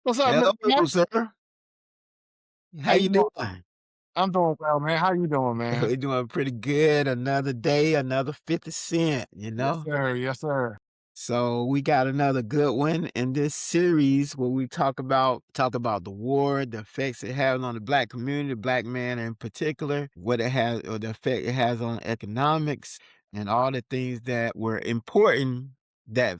What's up, Mr. Hello, Matt? sir. How How you you doing? doing? I'm doing well, man. How you doing, man? We're doing pretty good. Another day, another 50 cent, Yes, sir. Yes, sir. So we got another good one in this series where we talk about the war, the effects it has on the black community, the black man in particular, what it has or the effect it has on economics and all the things that were important that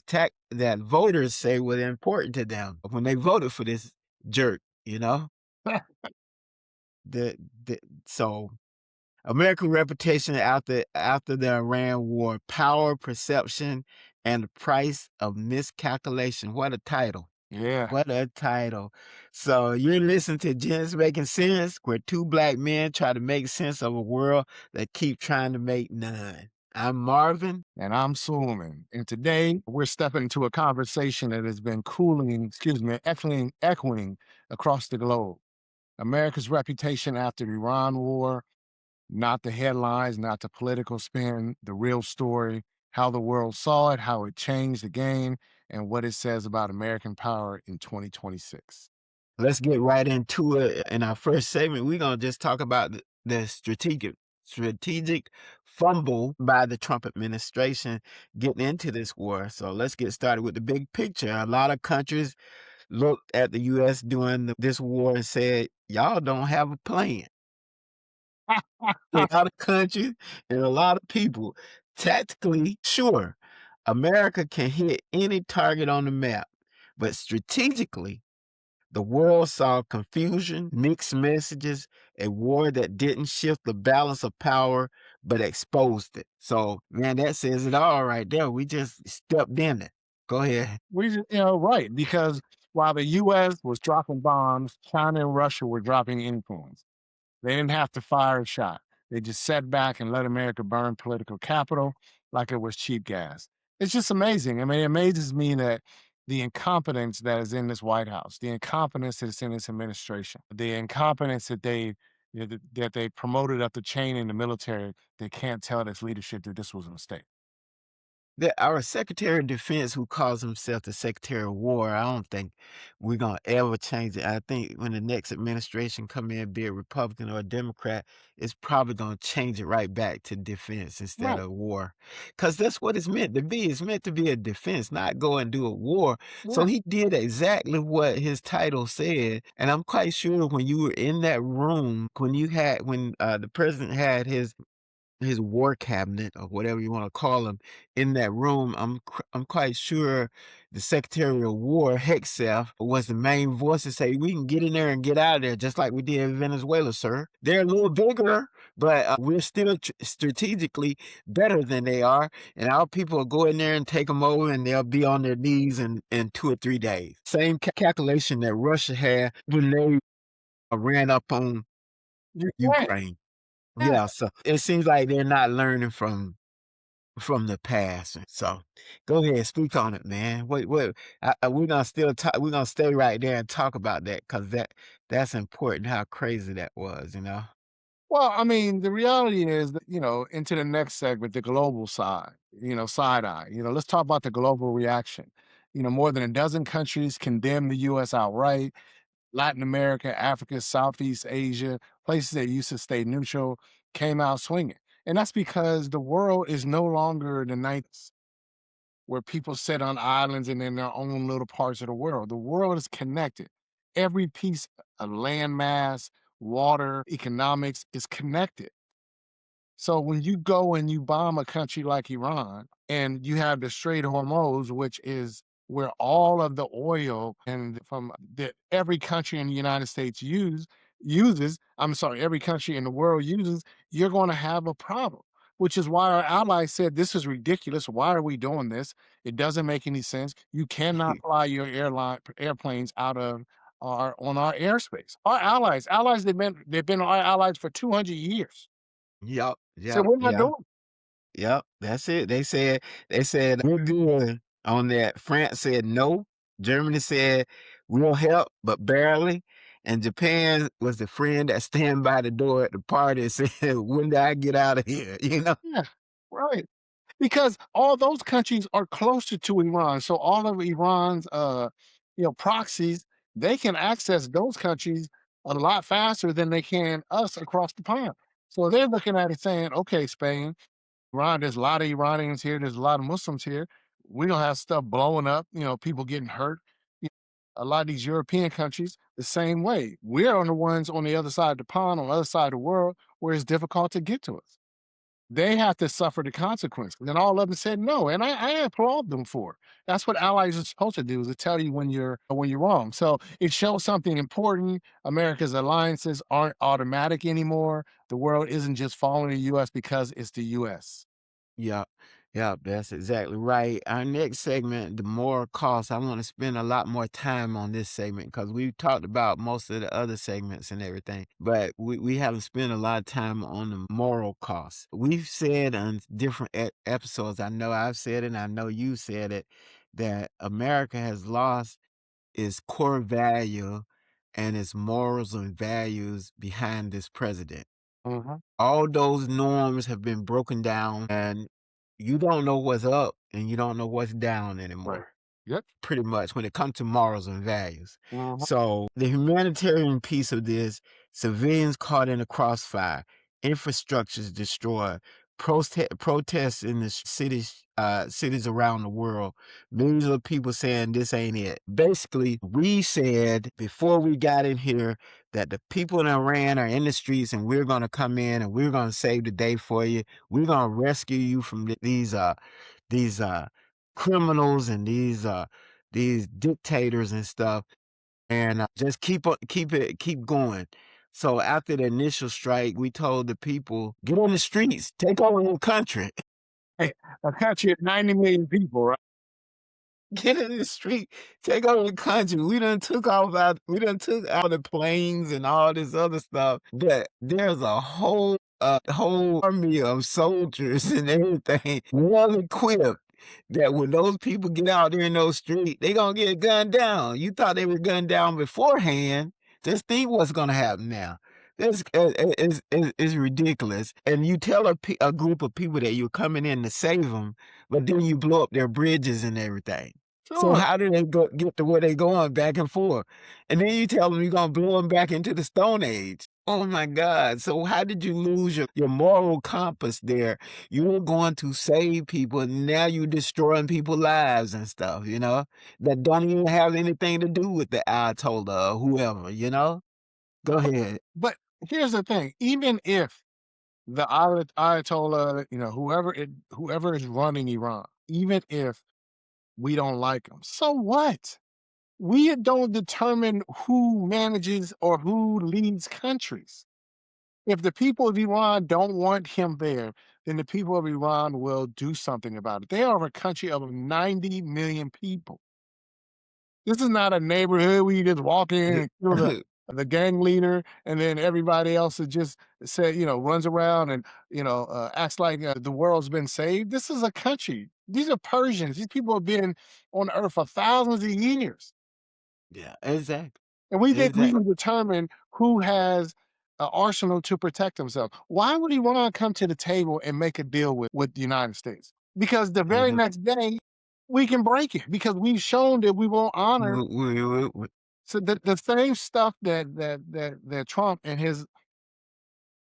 voters say were important to them when they voted for this jerk. The, the so American reputation after the Iran war, power perception and the price of miscalculation. What a title. Yeah. What a title. So you're listening to Gents Making Sense, where two black men try to make sense of a world that keep trying to make none. I'm Marvin. And I'm Suleiman. And today we're stepping into a conversation that has been cooling, echoing across the globe. America's reputation after the Iran war, not the headlines, not the political spin, the real story, how the world saw it, how it changed the game, and what it says about American power in 2026. Let's get right into it. In our first segment, we're gonna just talk about the strategic fumble by the Trump administration getting into this war. So let's get started with the big picture. A lot of countries looked at the U.S. during this war and said, "Y'all don't have a plan." A lot of countries and a lot of people, tactically, sure, America can hit any target on the map, but strategically, the world saw confusion, mixed messages, a war that didn't shift the balance of power, but exposed it. So, man, that says it all right there. We just stepped in it. Go ahead. Right, because while the US was dropping bombs, China and Russia were dropping influence. They didn't have to fire a shot. They just sat back and let America burn political capital like it was cheap gas. It's just amazing. I mean, it amazes me that the incompetence that is in this White House, the incompetence that's in this administration, the incompetence that they promoted up the chain in the military, they can't tell this leadership that this was a mistake. Our Secretary of Defense, who calls himself the Secretary of War, I don't think we're gonna ever change it. I think when the next administration come in, be it Republican or a Democrat, it's probably gonna change it right back to defense instead Right. of war, because that's what it's meant to be. It's meant to be a defense, not go and do a war. So Yeah. he did exactly what his title said, and I'm quite sure when you were in that room, when the president had his war cabinet or whatever you want to call him in that room. I'm quite sure the Secretary of War Hexef was the main voice to say we can get in there and get out of there, just like we did in Venezuela, sir. They're a little bigger, but we're still strategically better than they are, and our people will go in there and take them over, and they'll be on their knees in 2 or 3 days. Same calculation that Russia had when they ran up on You can. Ukraine. Yeah. Yeah, so it seems like they're not learning from the past. So go ahead, speak on it, man. We're gonna still talk. We're gonna stay right there and talk about that because that's important. How crazy that was. Well, I mean, the reality is that, into the next segment, the global side, side eye, let's talk about the global reaction. More than a dozen countries condemned the US outright. Latin America, Africa, Southeast Asia, places that used to stay neutral came out swinging. And that's because the world is no longer the 90s where people sit on islands and in their own little parts of the world. The world is connected. Every piece of landmass, water, economics is connected. So when you go and you bomb a country like Iran and you have the Strait of Hormuz, which is where all of the oil and from that every country in the United States uses, I'm sorry, every country in the world uses, you're going to have a problem. Which is why our allies said this is ridiculous. Why are we doing this? It doesn't make any sense. You cannot fly your airplanes out of our on our airspace. Our allies, they've been our allies for 200 years. Yep, So yep, we're not yep, doing. yep. That's it. They said we're good on that. France said no. Germany said we'll help, but barely. And Japan was the friend that stand by the door at the party and said, "When do I get out of here?" Yeah, right. Because all those countries are closer to Iran. So all of Iran's proxies, they can access those countries a lot faster than they can us across the pond. So they're looking at it saying, okay, Spain, Iran, there's a lot of Iranians here, there's a lot of Muslims here. We don't have stuff blowing up, people getting hurt. You A lot of these European countries, the same way. We're on the ones on the other side of the pond, on the other side of the world, where it's difficult to get to us. They have to suffer the consequences. And all of them said no, and I applaud them for it. That's what allies are supposed to do, is to tell you when you're wrong. So it shows something important. America's alliances aren't automatic anymore. The world isn't just following the US because it's the US. Yeah, yeah, that's exactly right. Our next segment, the moral cost, I want to spend a lot more time on this segment because we've talked about most of the other segments and everything, but we haven't spent a lot of time on the moral cost. We've said on different episodes, I know I've said it, and I know you said it, that America has lost its core value and its morals and values behind this president. Mhm. All those norms have been broken down, and you don't know what's up and you don't know what's down Right. anymore, Yep. pretty much when it comes to morals and values. Mhm. So the humanitarian piece of this, civilians caught in a crossfire, infrastructures destroyed, protests in the cities around the world, millions of people saying this ain't it. Basically, we said before we got in here that the people in Iran are in the streets and we're going to come in and we're going to save the day for you. We're going to rescue you from these criminals and these dictators and stuff, and just keep going. So after the initial strike, we told the people, get on the streets, take over the country. Hey, a country of 90 million people, right? Get in the street, take over the country. We done took out the planes and all this other stuff. But there's a whole army of soldiers and everything, well equipped, that when those people get out there in those streets, they gonna get gunned down. You thought they were gunned down beforehand. Just think what's gonna happen now. This is ridiculous. And you tell a group of people that you're coming in to save them, but then you blow up their bridges and everything. So Sure. how do they get to where they going back and forth? And then you tell them you're gonna blow them back into the Stone Age. Oh my God. So how did you lose your moral compass there? You were going to save people, and now you're destroying people's lives and stuff, that don't even have anything to do with the Ayatollah or whoever, you know? Go ahead. But here's the thing, even if the Ayatollah, whoever is running Iran, even if we don't like them, so what? We don't determine who manages or who leads countries. If the people of Iran don't want him there, then the people of Iran will do something about it. They are a country of 90 million people. This is not a neighborhood where you just walk in and kill the gang leader, and then everybody else is just runs around and acts like the world's been saved. This is a country. These are Persians. These people have been on Earth for thousands of years. Yeah, exactly. And we think we Exactly. can determine who has an arsenal to protect themselves. Why would Iran come to the table and make a deal with the United States? Because the very Mhm. next day, we can break it because we've shown that we won't honor. So the same stuff that Trump and his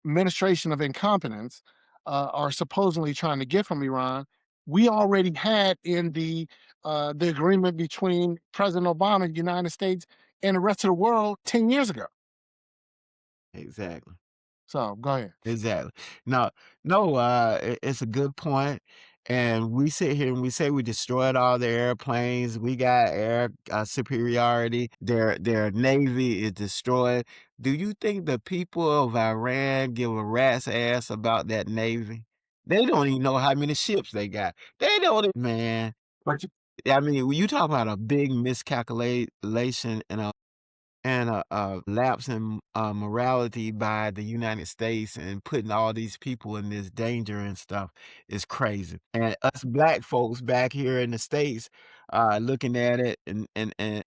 administration of incompetence are supposedly trying to get from Iran, we already had in the agreement between President Obama, the United States, and the rest of the world 10 years ago. Exactly. So go ahead. Exactly. No, no, it's a good point. And we sit here and we say we destroyed all their airplanes. We got air superiority. Their navy is destroyed. Do you think the people of Iran give a rat's ass about that navy? They don't even know how many ships they got. They don't, man. But I mean, when you talk about a big miscalculation and a lapse in morality by the United States and putting all these people in this danger and stuff is crazy. And us black folks back here in the States, looking at it and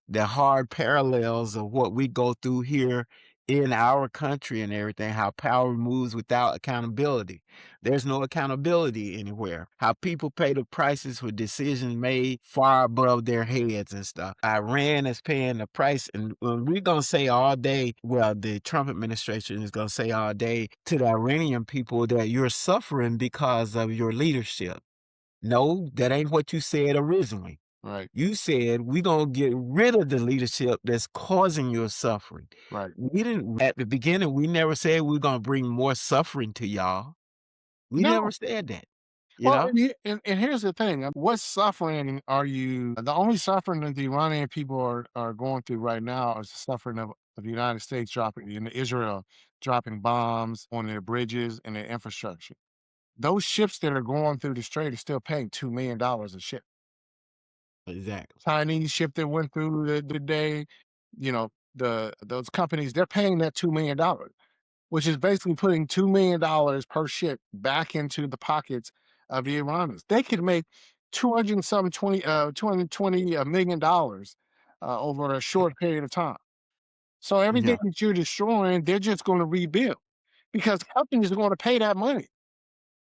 the hard parallels of what we go through here in our country and everything, how power moves without accountability. There's no accountability anywhere. How people pay the prices for decisions made far above their heads and stuff. Iran is paying the price, and we're gonna say all day, well, the Trump administration is gonna say all day to the Iranian people that you're suffering because of your leadership. No, that ain't what you said originally. Right, You said, "We gonna get rid of the leadership that's causing your suffering." right. We didn't at the beginning, we never said we're gonna bring more suffering to y'all. We never No. said that, you Well, know? and here's the thing, what suffering are you the only suffering that the Iranian people are going through right now is the suffering of the United States dropping and Israel dropping bombs on their bridges and their infrastructure. Those ships that are going through the strait are still paying $2 million a ship. Exactly. Chinese ship that went through the day, those companies, they're paying that $2 million, which is basically putting $2 million per ship back into the pockets of the Iranians. They could make 200 and some 20, 220 $1 million over a short period of time. So everything Yeah, that you're destroying, they're just going to rebuild because companies are going to pay that money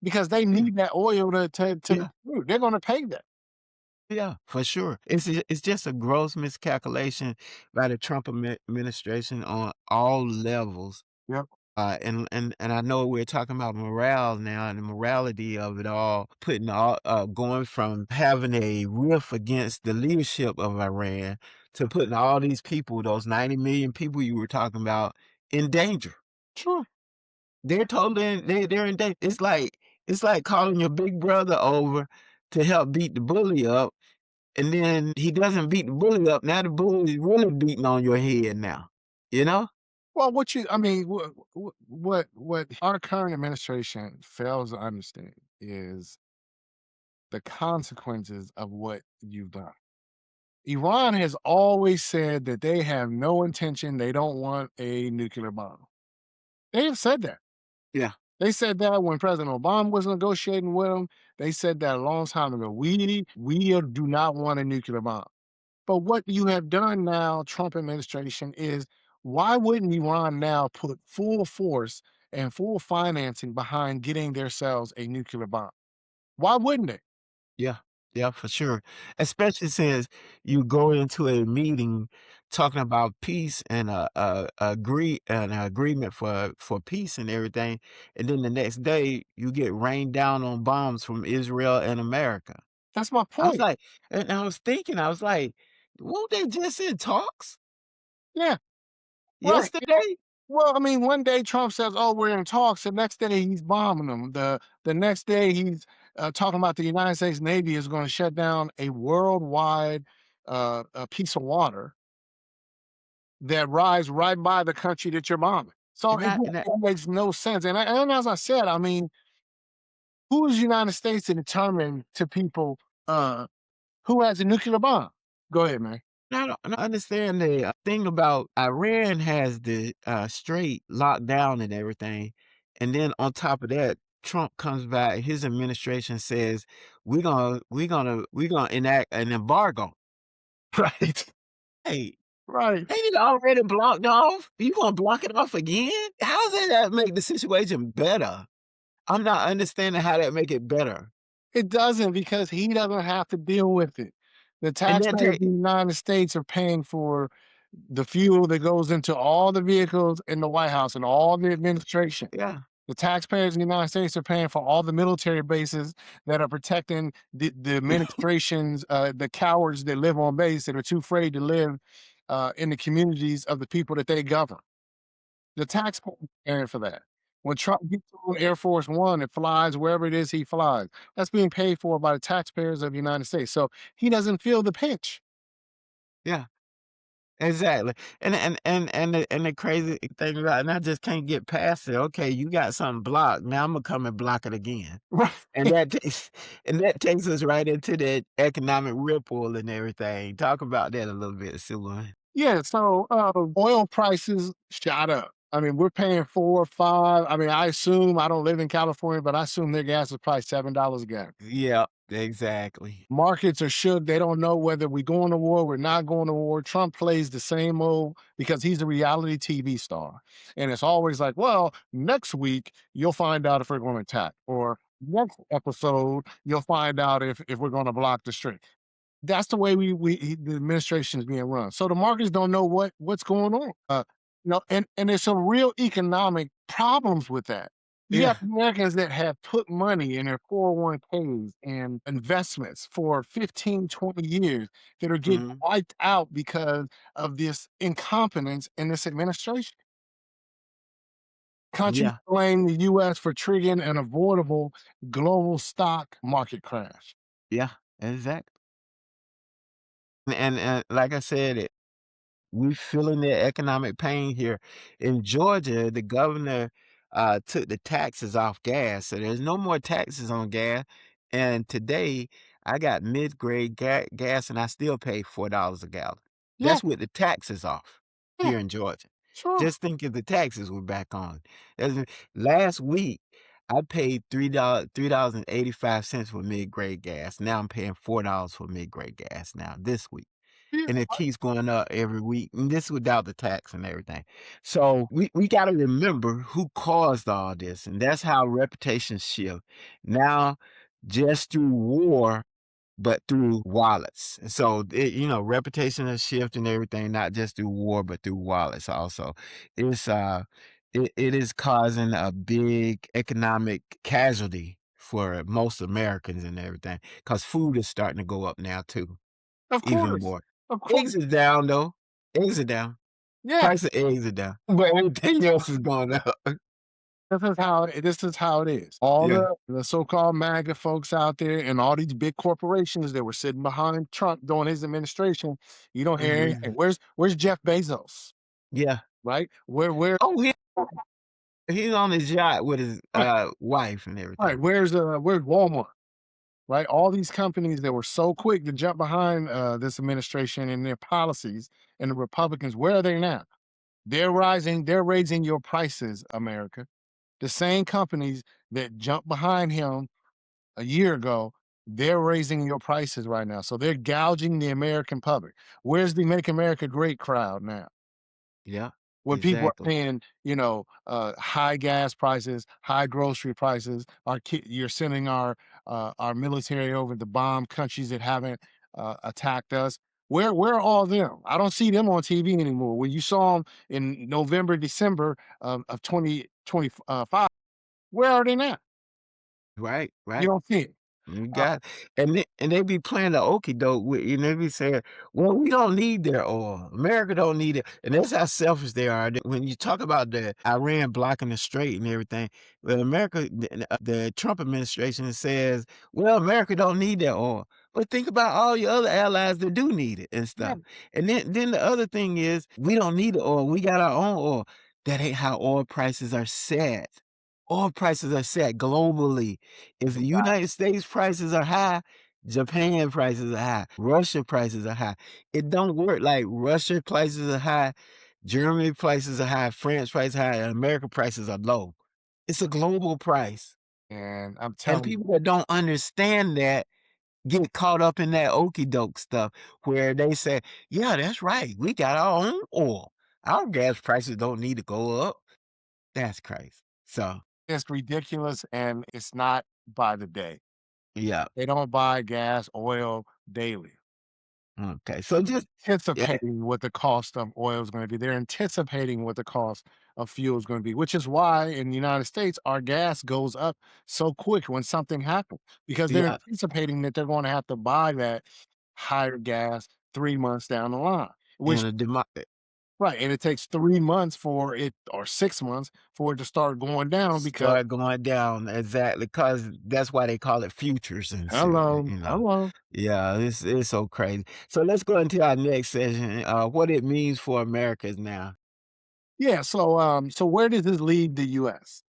because they yeah, need that oil to yeah, they're going to pay that. yeah, for sure. It's just a gross miscalculation by the Trump administration on all levels. Yep. And I know we're talking about morale now and the morality of it all, putting all going from having a rift against the leadership of Iran to putting all these people, those 90 million people you were talking about, in danger. Sure. They're totally they're in danger. It's like calling your big brother over to help beat the bully up, and then he doesn't beat the bully up. Now the bully is really beating on your head now. You know? Well, I mean, what our current administration fails to understand is the consequences of what you've done. Iran has always said that they have no intention, they don't want a nuclear bomb. They have said that. Yeah. They said that when President Obama was negotiating with them. They said that a long time ago. We do not want a nuclear bomb. But what you have done now, Trump administration, is why wouldn't Iran now put full force and full financing behind getting themselves a nuclear bomb? Why wouldn't they? Yeah, yeah, for sure. Especially since you go into a meeting talking about peace and an agreement for peace and everything, and then the next day you get rained down on bombs from Israel and America. That's my I was point. like, and I was thinking, I was like, won't they just in talks Yeah, right. yesterday? Well, I mean, one day Trump says, "Oh, we're in talks." The next day he's bombing them. The next day he's talking about the United States Navy is going to shut down a worldwide a piece of water that rides right by the country that you're bombing. So And that and that it makes no sense. And as I said, I mean, who is the United States to determine to people uh, who has a nuclear bomb? Go ahead, man. I don't understand the thing about Iran has the strait locked down and everything, and then on top of that, Trump comes back. His administration says we're gonna enact an embargo. Right, Hey, right. ain't it already blocked off? You gonna block it off again? How does that make the situation better? I'm not understanding how that make it better. It doesn't because he doesn't have to deal with it. The And then taxpayers of take the United States are paying for the fuel that goes into all the vehicles in the White House and all the administration. yeah, The taxpayers in the United States are paying for all the military bases that are protecting the administration's, the cowards that live on base that are too afraid to live in the communities of the people that they govern. The taxpayers are paying for that. When Trump gets on Air Force One and flies wherever it is he flies, that's being paid for by the taxpayers of the United States. So he doesn't feel the pinch. yeah. Exactly, and the crazy thing about and I just can't get past it, okay, you got something blocked, now Imma come and block it again, and Right. that takes and that takes us right into that economic ripple and everything. Talk about that a little bit, Suleiman. Yeah, so, oil prices shot up. I mean, we're paying 4 or 5. I mean, I don't live in California, but I assume their gas is probably $7 a gallon. Yeah, Exactly. Markets are shook. They don't know whether we're going to war, we're not going to war. Trump plays the same old because he's a reality TV star. And it's always like, well, next week you'll find out if we're going to attack, or next episode you'll find out if we're going to block the street. That's the way the administration is being run. So the markets don't know what's going on. And there's some real economic problems with that. You Yeah. have Americans that have put money in their 401ks and investments for 15, 20 years that are getting Mhm. wiped out because of this incompetence in this administration. Countries Yeah. blame the US for triggering an avoidable global stock market crash. Yeah. Exactly. And like I said, we feeling the economic pain here. In Georgia, the governor, took the taxes off gas, so there's no more taxes on gas, and today, I got mid-grade gas, and I still pay $4 a gallon. Yeah, That's with the taxes off yeah, here in Georgia. sure. Just think if the taxes were back on. As last week, I paid $3.85 for mid-grade gas. Now I'm paying $4 for mid-grade gas now this week, Yeah, and it keeps going up every week, and this without the tax and everything. So we gotta remember who caused all this, and that's how reputations shift. Now, just through war, but through wallets. And so reputation has shifted and everything, not just through war, but through wallets also. It's it is causing a big economic casualty for most Americans and everything, because food is starting to go up now too. of Even course. more. Of course. Eggs is down though. Eggs are down. Yeah. Price of eggs are down, but everything else is going up. This is how it is. All Yeah. the so-called MAGA folks out there and all these big corporations that were sitting behind Trump during his administration, you don't hear anything. Mhm. Where's Jeff Bezos, Yeah. right? Where Oh, he's on his yacht with his, right, wife and everything. right, where's Walmart, right? All these companies that were so quick to jump behind this administration and their policies and the Republicans, where are they now? They're raising your prices, America. The same companies that jumped behind him a year ago, they're raising your prices right now. So they're gouging the American public. Where's the Make America Great crowd now? Yeah, When people are exactly. paying, high gas prices, high grocery prices, you're sending our military over to bomb countries that haven't attacked us. Where are all them? I don't see them on TV anymore. When you saw them in November, December of 2025, where are they now? Right, You right. don't see it. You Uh, got and they be playing the okey doke with you, and they be saying, "Well, we don't need their oil. America don't need it." And that's how selfish they are. When you talk about the Iran blocking the strait and everything, well, the Trump administration says, "Well, America don't need their oil." But think about all your other allies that do need it and yeah, stuff. And then the other thing is, we don't need the oil. We got our own oil. That ain't how oil prices are set. Oil prices are set globally. If the United States prices are high, Japan prices are high, Russia prices are high. It don't work like Russia prices are high, Germany prices are high, France prices are high, and America prices are low. It's a global price. and I'm And telling you, people that don't understand that get caught up in that okey doke stuff where they say, yeah, that's right. We got our own oil. Our gas prices don't need to go up. That's crazy. So, it's ridiculous and it's not by the day. yeah. They don't buy gas, oil daily. Okay. So just, yeah, Anticipating what the cost of oil is gonna be. They're anticipating what the cost of fuel is gonna be, which is why in the United States, our gas goes up so quick when something happens, because they're yeah. anticipating that they're gonna have to buy that higher gas 3 months down the line, which And a demo right, and it takes 3 months for it or 6 months for it to start going down because start going down, exactly, cause that's why they call it futures and shit, hello, hello. Yeah, it's so crazy. So let's go into our next session, what it means for Americans now. Yeah, so where does this leave the US?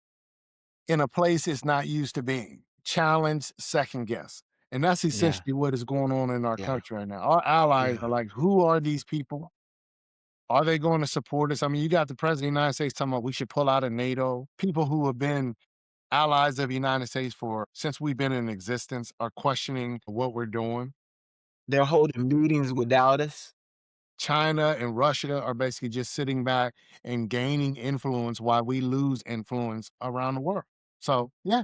In a place it's not used to being. Challenge, second guess. And that's Yeah, essentially what is going on in our yeah, country right now. Our allies yeah, are like, who are these people? Are they going to support us? I mean, you got the president of the United States talking about we should pull out of NATO. People who have been allies of the United States for since we've been in existence are questioning what we're doing. They're holding meetings without us. China and Russia are basically just sitting back and gaining influence while we lose influence around the world. So, yeah,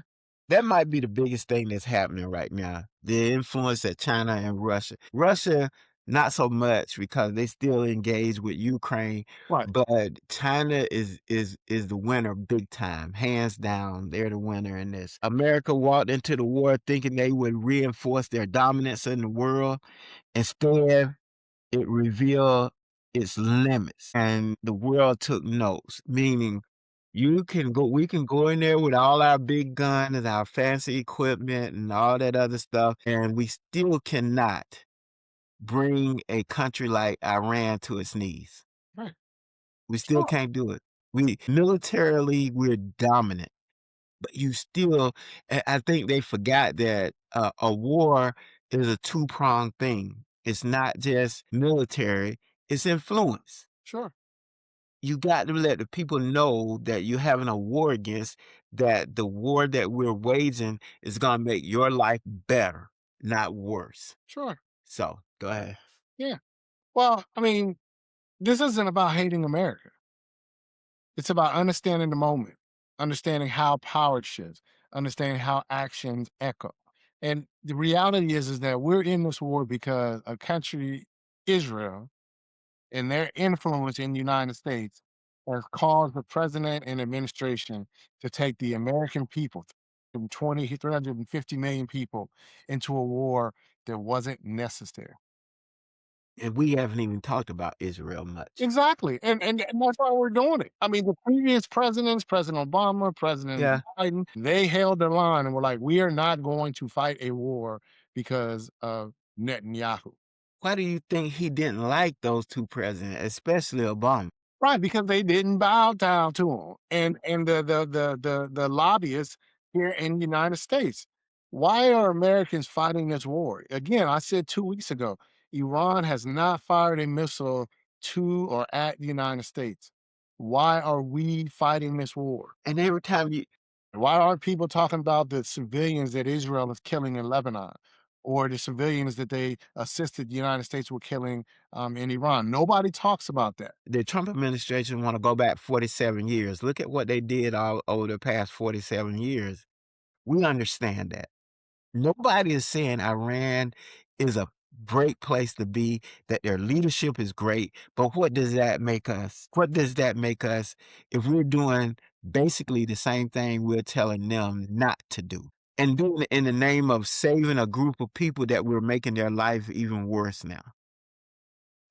That might be the biggest thing that's happening right now, the influence that China and Russia. Russia, not so much because they still engage with Ukraine, right, but China is the winner big time, hands down. They're the winner in this. America walked into the war thinking they would reinforce their dominance in the world. Instead, it revealed its limits, and the world took notes, meaning we can go in there with all our big guns and our fancy equipment and all that other stuff, and we still cannot bring a country like Iran to its knees. right, We still sure, can't do it. We militarily, we're dominant, but you still I think they forgot that, a war is a two-pronged thing. It's not just military, it's influence. sure, You got to let the people know that you're having a war against, that the war that we're waging is gonna make your life better, not worse. sure. So, go ahead. Yeah. Well, I mean, this isn't about hating America. It's about understanding the moment, understanding how power shifts, understanding how actions echo. And the reality is that we're in this war because a country, Israel, and their influence in the United States has caused the president and administration to take the American people from 350 million people into a war that wasn't necessary. And we haven't even talked about Israel much. Exactly, and that's why we're doing it. I mean, the previous presidents, President Obama, President Yeah. Biden, they held their line and were like, "We are not going to fight a war because of Netanyahu." Why do you think he didn't like those 2 presidents, especially Obama? Right, because they didn't bow down to him, and the lobbyists here in the United States. Why are Americans fighting this war? Again, I said 2 weeks ago, Iran has not fired a missile to or at the United States. Why are we fighting this war? And every time you Why aren't people talking about the civilians that Israel is killing in Lebanon or the civilians that they assisted the United States with killing in Iran? Nobody talks about that. the Trump administration wanna go back 47 years. Look at what they did all over the past 47 years. We understand that. Nobody is saying Iran is a great place to be, that their leadership is great, but what does that make us? What does that make us if we're doing basically the same thing we're telling them not to do? And doing it in the name of saving a group of people that we're making their life even worse now.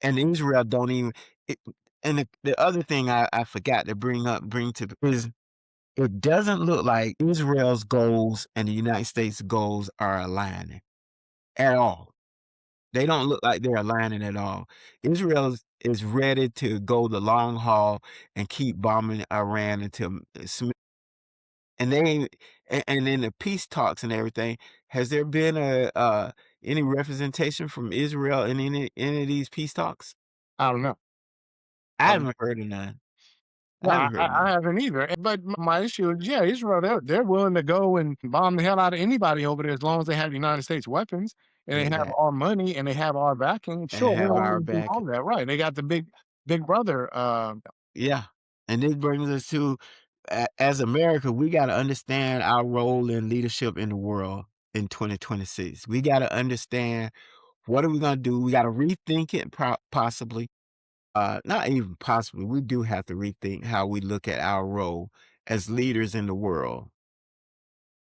And Israel don't even it, and the other thing I forgot to bring to is it doesn't look like Israel's goals and the United States goals are aligning at all. They don't look like they're aligning at all. Israel is ready to go the long haul and keep bombing Iran until and they ain't and in the peace talks and everything, has there been any representation from Israel in any of these peace talks? I don't know. I Um, haven't heard of none. no, I haven't heard of I none. haven't either. But my issue is, yeah, Israel, they're willing to go and bomb the hell out of anybody over there as long as they have United States weapons and they have Exactly. our money and they have our backing. And Sure, we have don't our want to do back. all that, right? They got the big brother. Yeah. And this brings us to as America, we got to understand our role in leadership in the world in 2026. We got to understand what are we going to do? We got to rethink it possibly. Not even possibly. We do have to rethink how we look at our role as leaders in the world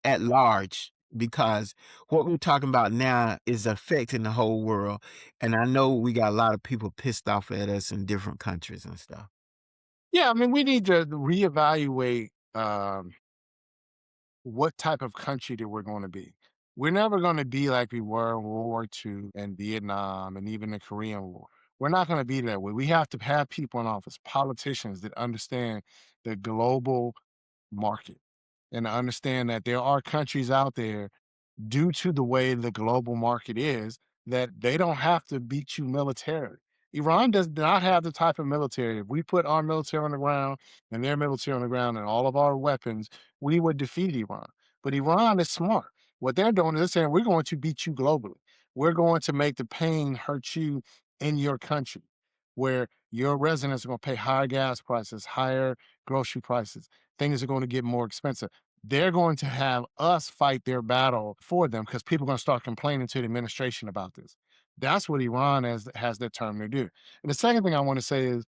at large because what we're talking about now is affecting the whole world. And I know we got a lot of people pissed off at us in different countries and stuff. Yeah, I mean, we need to reevaluate what type of country that we're going to be. We're never going to be like we were in World War II and Vietnam and even the Korean War. We're not going to be that way. We have to have people in office, politicians that understand the global market and to understand that there are countries out there due to the way the global market is that they don't have to beat you militarily. Iran does not have the type of military. If we put our military on the ground and their military on the ground and all of our weapons, we would defeat Iran. But Iran is smart. What they're doing is they're saying, we're going to beat you globally. We're going to make the pain hurt you in your country, where your residents are going to pay higher gas prices, higher grocery prices. Things are going to get more expensive. They're going to have us fight their battle for them because people are going to start complaining to the administration about this. That's what Iran has determined to do. And the second thing I want to say is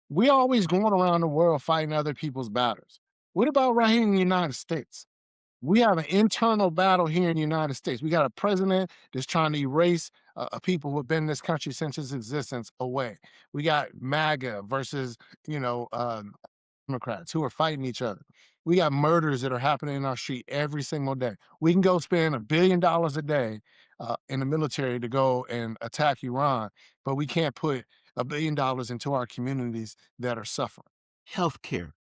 we always going around the world fighting other people's battles. What about right here in the United States? We have an internal battle here in the United States. We got a president that's trying to erase people who have been in this country since its existence away. We got MAGA versus, you know, Democrats who are fighting each other. We got murders that are happening in our street every single day. We can go spend $1 billion a day in the military to go and attack Iran, but we can't put $1 billion into our communities that are suffering. Healthcare,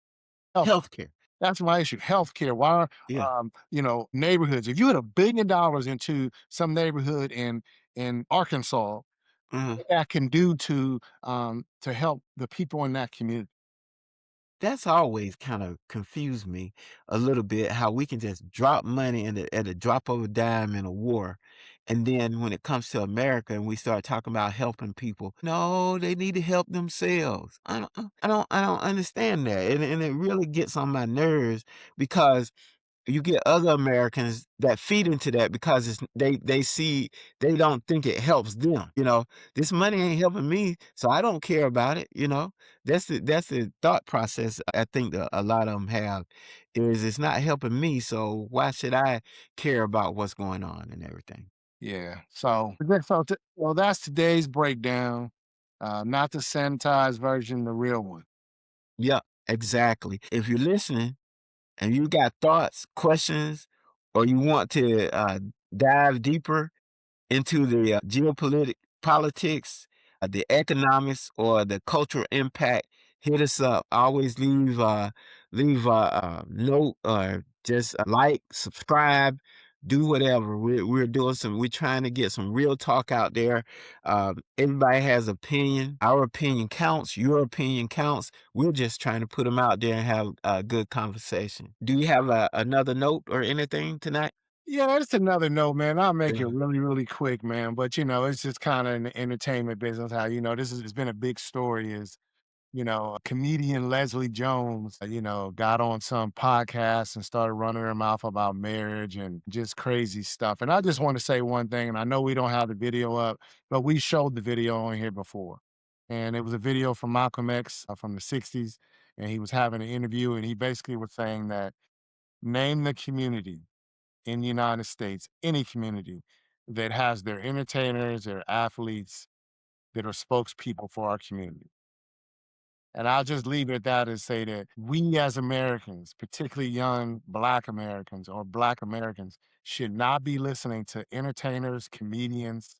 Health. healthcare. That's my issue. Healthcare. Why, Yeah. neighborhoods? If you had $1 billion into some neighborhood in Arkansas, Mhm. what that can do to help the people in that community. That's always kinda confused me a little bit, how we can just drop money in at a drop of a dime in a war, and then when it comes to America and we start talking about helping people, "No, they need to help themselves." I don't understand that, and it really gets on my nerves because you get other Americans that feed into that because they see they don't think it helps them, you know? "This money ain't helping me, so I don't care about it," you know? That's the thought process I think that a lot of them have, is it's not helping me, so why should I care about what's going on and everything? Yeah. So that's today's breakdown. Not the sanitized version, the real one. Yeah, exactly. If you're listening and you got thoughts, questions, or you want to, dive deeper into the politics, the economics, or the cultural impact, hit us up. Always leave a note or just like, subscribe, do whatever. We're doing some. We're trying to get some real talk out there. Everybody has opinion. Our opinion counts. Your opinion counts. We're just trying to put them out there and have a good conversation. Do you have another note or anything tonight? Yeah, it's another note, man. I'll make it Yeah. really, really quick, man. But it's just kind of in the entertainment business. How this has been a big story. Is comedian Leslie Jones, got on some podcast and started running her mouth about marriage and just crazy stuff. And I just want to say one thing, and I know we don't have the video up, but we showed the video on here before. And it was a video from Malcolm X from the 60s. And he was having an interview, and he basically was saying that name the community in the United States, any community that has their entertainers, their athletes that are spokespeople for our community. And I'll just leave it at that and say that we as Americans, particularly young Black Americans or Black Americans, should not be listening to entertainers, comedians,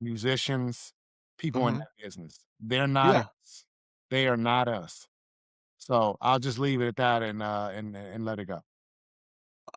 musicians, people in Mhm. that business. They're not Yeah. us. They are not us. So I'll just leave it at that and let it go.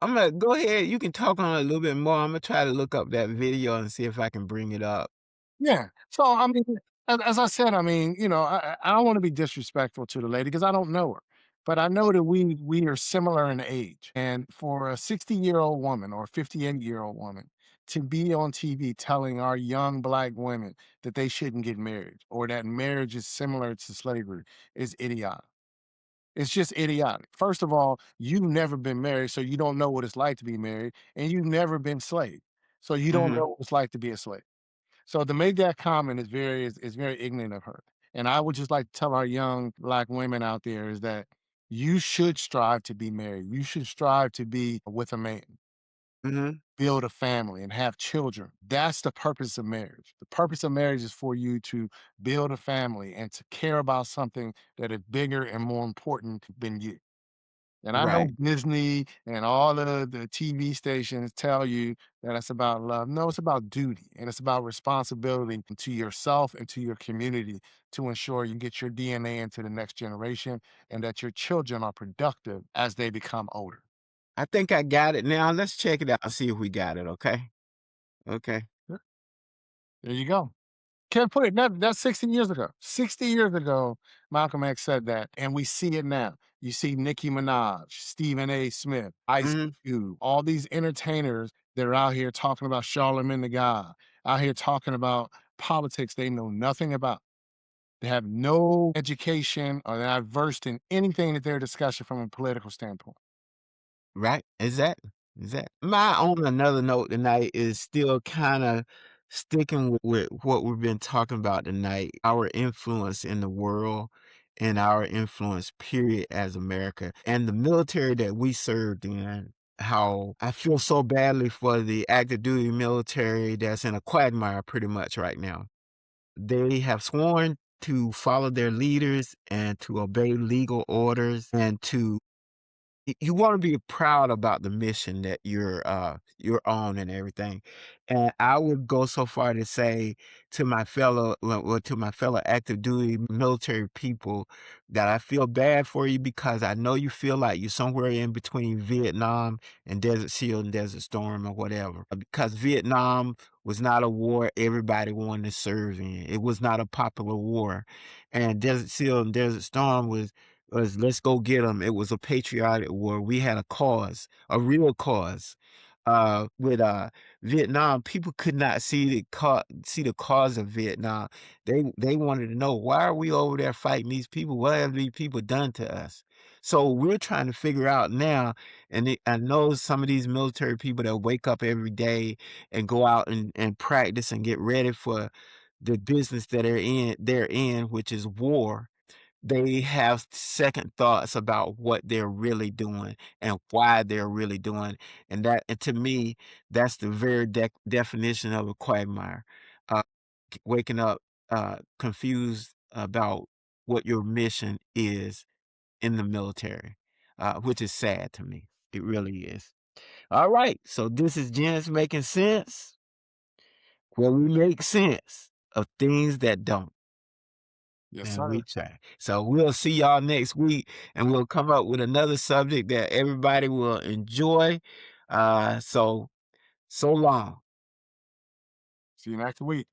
Imma go ahead, you can talk on it a little bit more. Imma try to look up that video and see if I can bring it up. Yeah. So I mean, as I said, I mean, I don't want to be disrespectful to the lady because I don't know her, but I know that we are similar in age. And for a 60-year-old woman or 58-year-old woman to be on TV telling our young Black women that they shouldn't get married or that marriage is similar to slavery is idiotic. It's just idiotic. First of all, you've never been married, so you don't know what it's like to be married, and you've never been slave, so you don't Mhm. know what it's like to be a slave. So to make that comment is very ignorant of her. And I would just like to tell our young Black women out there is that you should strive to be married. You should strive to be with a man, Mhm. build a family, and have children. That's the purpose of marriage. The purpose of marriage is for you to build a family and to care about something that is bigger and more important than you. And I know Right. Disney and all of the TV stations tell you that it's about love. No, it's about duty and it's about responsibility to yourself and to your community to ensure you get your DNA into the next generation and that your children are productive as they become older. I think I got it now. Let's check it out and see if we got it, okay? Okay. Yeah, there you go. Can't put it that's 60 years ago. 60 years ago, Malcolm X said that, and we see it now. You see Nicki Minaj, Stephen A. Smith, Ice Mhm. Cube, all these entertainers that are out here talking about Charlemagne the God, out here talking about politics they know nothing about. They have no education or they're not versed in anything that they're discussing from a political standpoint. Right, exactly, exactly. My on another note tonight is still kinda sticking with what we've been talking about tonight, our influence in the world and our influence, period, as America, and the military that we served in, how I feel so badly for the active duty military that's in a quagmire pretty much right now. They have sworn to follow their leaders and to obey legal orders and to you wanna be proud about the mission that you're on and everything, and I would go so far to say to my to my fellow active duty military people that I feel bad for you because I know you feel like you're somewhere in between Vietnam and Desert Shield and Desert Storm or whatever, because Vietnam was not a war everybody wanted to serve in. It was not a popular war, and Desert Shield and Desert Storm was let's go get them. It was a patriotic war. We had a cause, a real cause. With Vietnam, people could not see the cause of Vietnam. They wanted to know why are we over there fighting these people? What have these people done to us? So we're trying to figure out now. I know some of these military people that wake up every day and go out and practice and get ready for the business that they're in, which is war. They have second thoughts about what they're really doing and why they're really doing, and to me, that's the very definition of a quagmire. Uh, Waking up, confused about what your mission is in the military, which is sad to me. It really is. All right, so this is Gents Making Sense, where we make sense of things that don't. Yes, And we sir. try. So we'll see y'all next week, and we'll come up with another subject that everybody will enjoy. So long. See you next week.